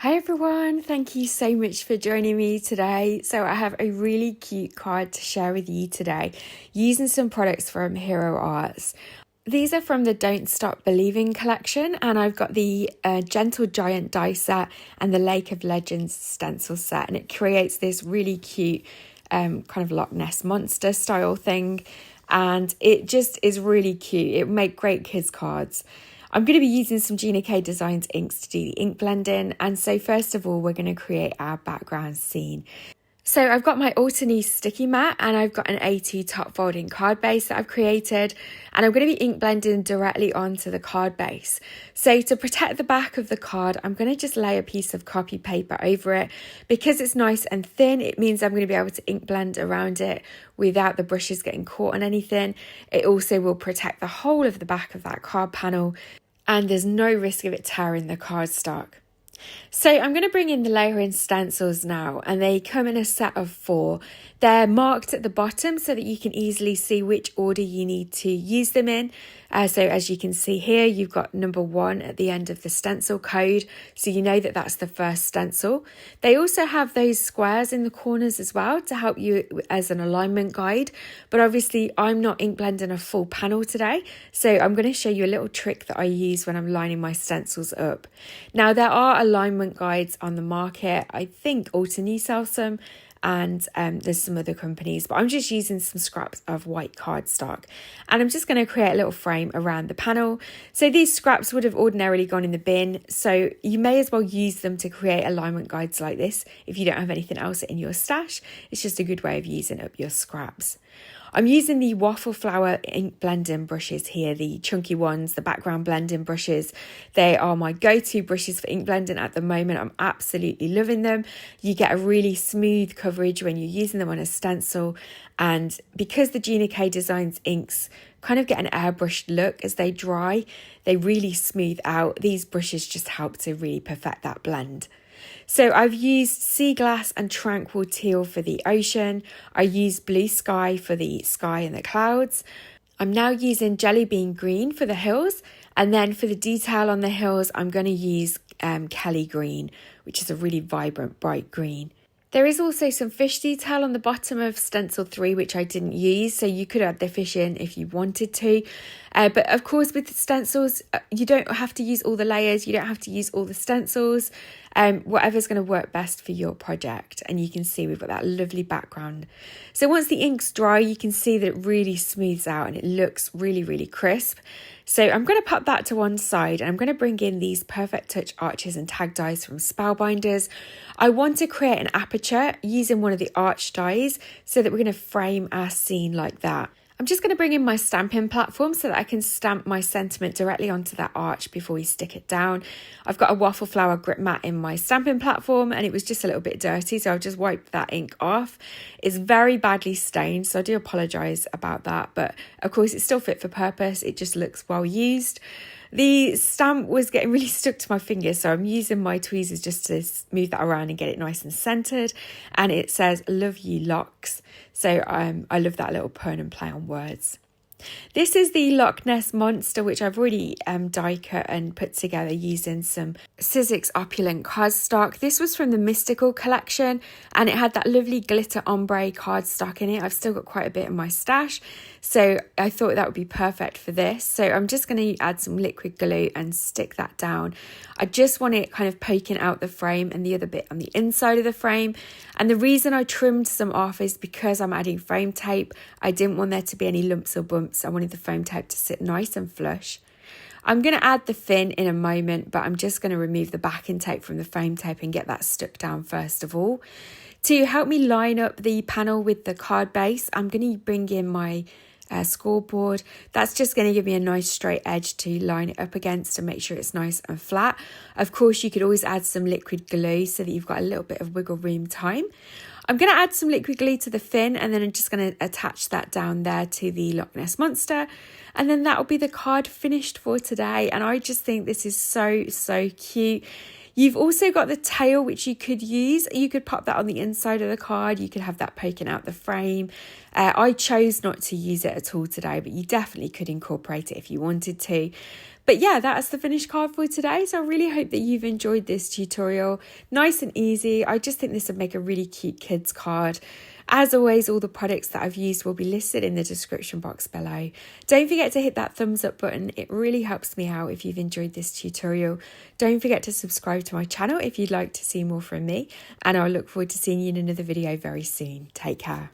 Hi everyone, thank you so much for joining me today. So I have a really cute card to share with you today using some products from Hero Arts. These are from the Don't Stop Believing collection, and I've got the Gentle Giant die set and the Lake of Legends stencil set, and it creates this really cute kind of Loch Ness monster style thing, and it just is really cute. It would make great kids cards. I'm going to be using some Gina K Designs inks to do the ink blending, and so first of all we're going to create our background scene. So I've got my Altenew Sticky Mat and I've got an A2 top folding card base that I've created, and I'm going to be ink blending directly onto the card base. So to protect the back of the card, I'm going to just lay a piece of copy paper over it. Because it's nice and thin, it means I'm going to be able to ink blend around it without the brushes getting caught on anything. It also will protect the whole of the back of that card panel, and there's no risk of it tearing the cardstock. So I'm going to bring in the layering stencils now, and they come in a set of 4. They're marked at the bottom so that you can easily see which order you need to use them in. So as you can see here, you've got number 1 at the end of the stencil code, so you know that that's the first stencil. They also have those squares in the corners as well to help you as an alignment guide, but obviously I'm not ink blending a full panel today, so I'm going to show you a little trick that I use when I'm lining my stencils up. Now there are alignment guides on the market. I think Altenew sells some, and there's some other companies, but I'm just using some scraps of white cardstock, and I'm just going to create a little frame around the panel. So these scraps would have ordinarily gone in the bin, so you may as well use them to create alignment guides like this if you don't have anything else in your stash. It's just a good way of using up your scraps. I'm using the Waffle flower ink blending brushes here, the chunky ones, the background blending brushes. They are my go-to brushes for ink blending at the moment. I'm absolutely loving them. You get a really smooth coverage when you're using them on a stencil, and because the Gina K Designs inks kind of get an airbrushed look as they dry, they really smooth out. These brushes just help to really perfect that blend. So I've used Sea Glass and Tranquil Teal for the ocean. I used Blue Sky for the sky and the clouds. I'm now using Jelly Bean Green for the hills. And then for the detail on the hills, I'm going to use Kelly Green, which is a really vibrant, bright green. There is also some fish detail on the bottom of stencil 3, which I didn't use, so you could add the fish in if you wanted to. But of course, with the stencils, you don't have to use all the layers, you don't have to use all the stencils. Whatever's going to work best for your project. And you can see we've got that lovely background. So once the ink's dry, you can see that it really smooths out and it looks really, really crisp. So I'm going to pop that to one side, and I'm going to bring in these Perfect Touch arches and tag dies from Spellbinders. I want to create an aperture using one of the arch dies so that we're going to frame our scene like that. I'm just going to bring in my stamping platform so that I can stamp my sentiment directly onto that arch before we stick it down. I've got a Waffle flower grip mat in my stamping platform, and it was just a little bit dirty, so I've just wiped that ink off. It's very badly stained, so I do apologise about that, but of course it's still fit for purpose. It just looks well used. The stamp was getting really stuck to my fingers, so I'm using my tweezers just to smooth that around and get it nice and centred. And it says, "Love you, locks." So I love that little pun and play on words. This is the Loch Ness monster, which I've already die cut and put together using some Sizzix Opulent cardstock. This was from the Mystical collection, and it had that lovely glitter ombre cardstock in it. I've still got quite a bit in my stash, so I thought that would be perfect for this. So I'm just going to add some liquid glue and stick that down. I just want it kind of poking out the frame and the other bit on the inside of the frame. And the reason I trimmed some off is because I'm adding foam tape. I didn't want there to be any lumps or bumps. I wanted the foam tape to sit nice and flush. I'm going to add the fin in a moment, but I'm just going to remove the backing tape from the foam tape and get that stuck down first of all. To help me line up the panel with the card base, I'm going to bring in my scoreboard. That's just going to give me a nice straight edge to line it up against and make sure it's nice and flat. Of course, you could always add some liquid glue so that you've got a little bit of wiggle room time. I'm going to add some liquid glue to the fin, and then I'm just going to attach that down there to the Loch Ness monster, and then that will be the card finished for today. And I just think this is so cute. You've also got the tail, which you could use. You could pop that on the inside of the card. You could have that poking out the frame. I chose not to use it at all today, but you definitely could incorporate it if you wanted to. But yeah, that's the finished card for today. So I really hope that you've enjoyed this tutorial. Nice and easy. I just think this would make a really cute kids card. As always, all the products that I've used will be listed in the description box below. Don't forget to hit that thumbs up button. It really helps me out if you've enjoyed this tutorial. Don't forget to subscribe to my channel if you'd like to see more from me. And I'll look forward to seeing you in another video very soon. Take care.